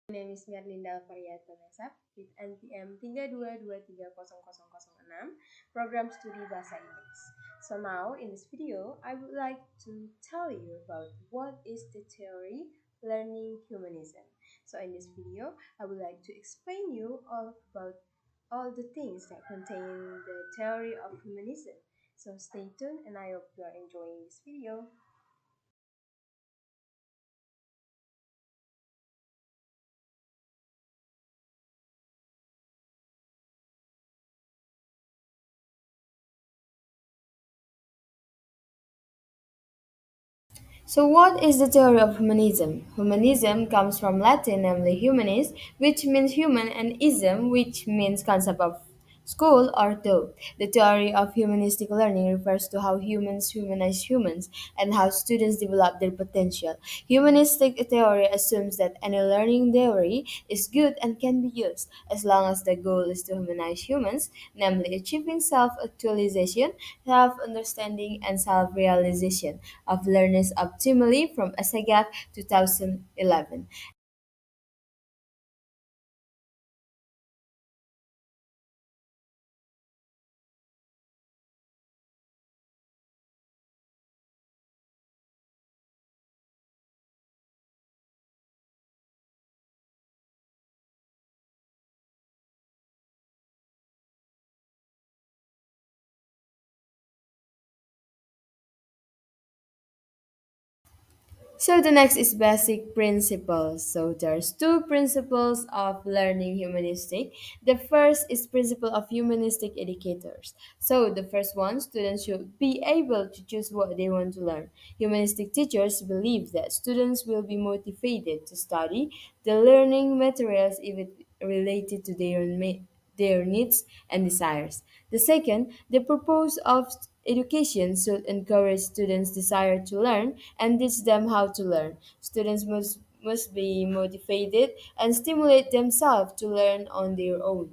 My name is Merlinda Alfaria Tanesab with NPM 32230006, Program Studi Bahasa Inggris. So now, in this video, I would like to tell you about what is the theory learning humanism. So in this video, I would like to explain you all about all the things that contain the theory of humanism. So stay tuned and I hope you are enjoying this video. So, what is the theory of humanism? Humanism comes from Latin, namely humanis, which means human, and ism, which means concept of school or thought. The theory of humanistic learning refers to how humans humanize humans and how students develop their potential. Humanistic theory assumes that any learning theory is good and can be used as long as the goal is to humanize humans, namely achieving self actualization, self understanding, and self realization of learners optimally from Asagaf 2011. So the next is basic principles. So there's two principles of learning humanistic. The first is principle of humanistic educators. So the first one, students should be able to choose what they want to learn. Humanistic teachers believe that students will be motivated to study the learning materials if it related to their needs and desires. The second, the purpose of education should encourage students' desire to learn and teach them how to learn. Students must be motivated and stimulate themselves to learn on their own.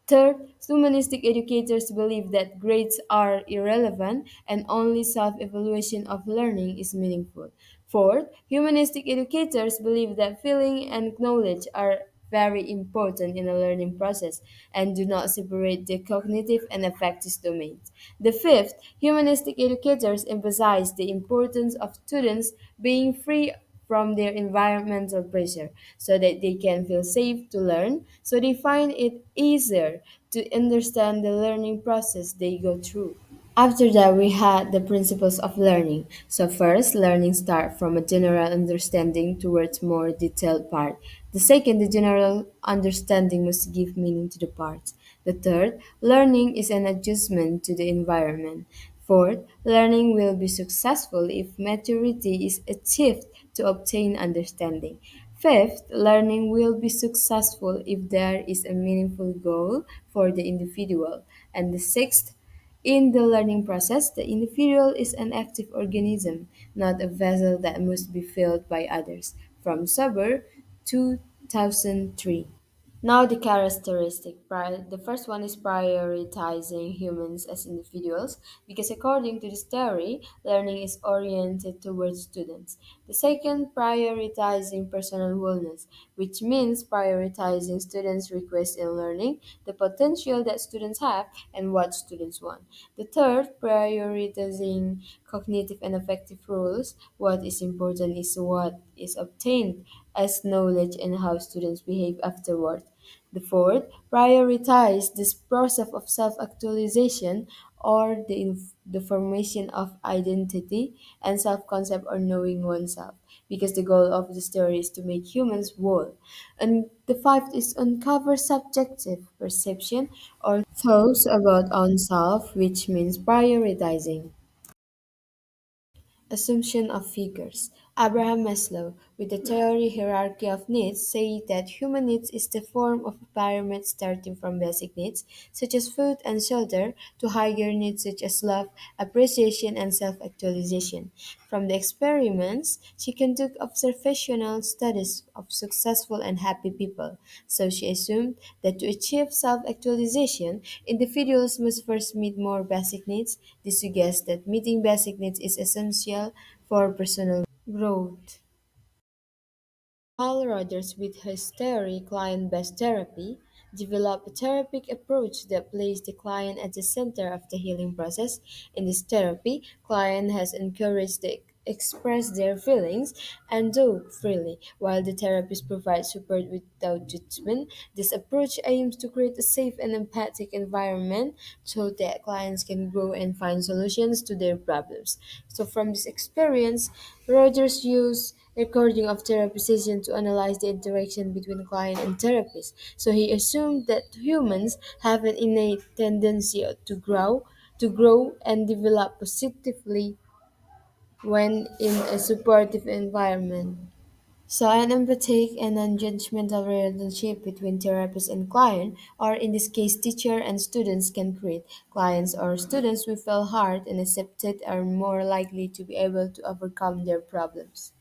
Third, humanistic educators believe that grades are irrelevant and only self evaluation of learning is meaningful. Fourth, humanistic educators believe that feeling and knowledge are very important in the learning process and do not separate the cognitive and affective domains. The fifth, humanistic educators emphasize the importance of students being free from their environmental pressure so that they can feel safe to learn, so they find it easier to understand the learning process they go through. After that, we had the principles of learning. So first, learning start from a general understanding towards more detailed part. The second, the general understanding must give meaning to the parts. The third, learning is an adjustment to the environment. Fourth, learning will be successful if maturity is achieved to obtain understanding. Fifth, learning will be successful if there is a meaningful goal for the individual. And the sixth, in the learning process, the individual is an active organism, not a vessel that must be filled by others. From Saber, 2003. Now the characteristic. The first one is prioritizing humans as individuals because according to this theory, learning is oriented towards students. The second, prioritizing personal wellness, which means prioritizing students' requests in learning, the potential that students have, and what students want. The third, prioritizing cognitive and affective rules. What is important is what is obtained as knowledge and how students behave afterward. The fourth, prioritize this process of self-actualization or the formation of identity and self-concept or knowing oneself because the goal of this theory is to make humans whole. And the fifth is uncover subjective perception or thoughts about oneself, which means prioritizing. Assumption of figures. Abraham Maslow, with the theory hierarchy of needs, said that human needs is the form of a pyramid starting from basic needs, such as food and shelter, to higher needs such as love, appreciation, and self-actualization. From the experiments, she conducted observational studies of successful and happy people, so she assumed that to achieve self-actualization, individuals must first meet more basic needs. This suggests that meeting basic needs is essential for personal growth. Carl Rogers, with his theory client-based therapy, developed a therapeutic approach that places the client at the center of the healing process. In this therapy, client has encouraged to express their feelings and talk freely, while the therapist provides support without judgment. This approach aims to create a safe and empathic environment so that clients can grow and find solutions to their problems. So, from this experience, Rogers used recording of therapy sessions to analyze the interaction between client and therapist. So he assumed that humans have an innate tendency to grow and develop positively when in a supportive environment. So an empathic and non-judgmental relationship between therapist and client, or in this case teacher and students, can create. Clients or students who feel heard and accepted are more likely to be able to overcome their problems.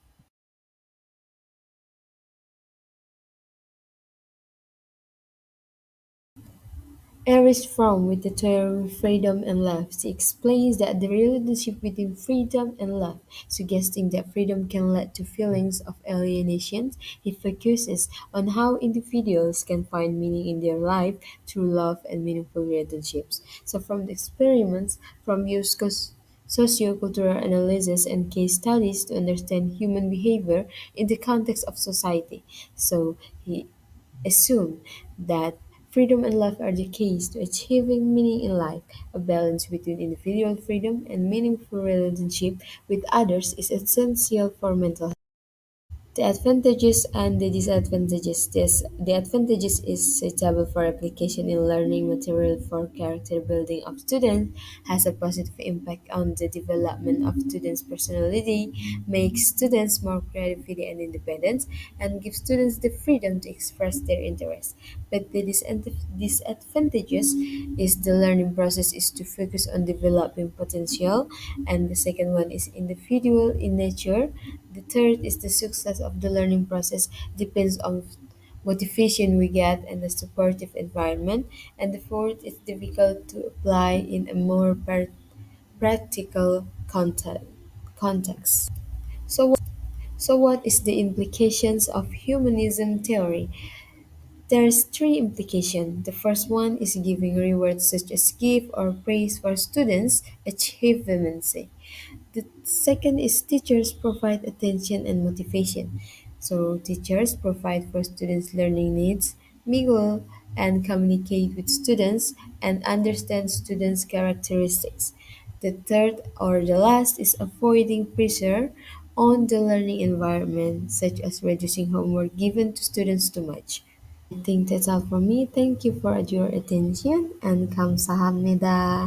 Erich Fromm with the term freedom and love. She explains that the relationship between freedom and love, suggesting that freedom can lead to feelings of alienation. He focuses on how individuals can find meaning in their life through love and meaningful relationships. So from the experiments, from use sociocultural analysis and case studies to understand human behavior in the context of society. So he assume that freedom and love are the keys to achieving meaning in life. A balance between individual freedom and meaningful relationship with others is essential for mental health. The advantages and the disadvantages. The advantages is suitable for application in learning material for character building of students, has a positive impact on the development of students' personality, makes students more creative and independent, and gives students the freedom to express their interests. But the disadvantages is the learning process is to focus on developing potential, and the second one is individual in nature. The third is the success of the learning process depends on motivation we get and the supportive environment. And the fourth is difficult to apply in a more practical context. So, so what is the implications of humanism theory? There's three implications. The first one is giving rewards such as gift or praise for students' achievements. The second is teachers provide attention and motivation. So teachers provide for students' learning needs, mingle and communicate with students, and understand students' characteristics. The third or the last is avoiding pressure on the learning environment, such as reducing homework given to students too much. I think that's all for me. Thank you for your attention and kamsahamnida.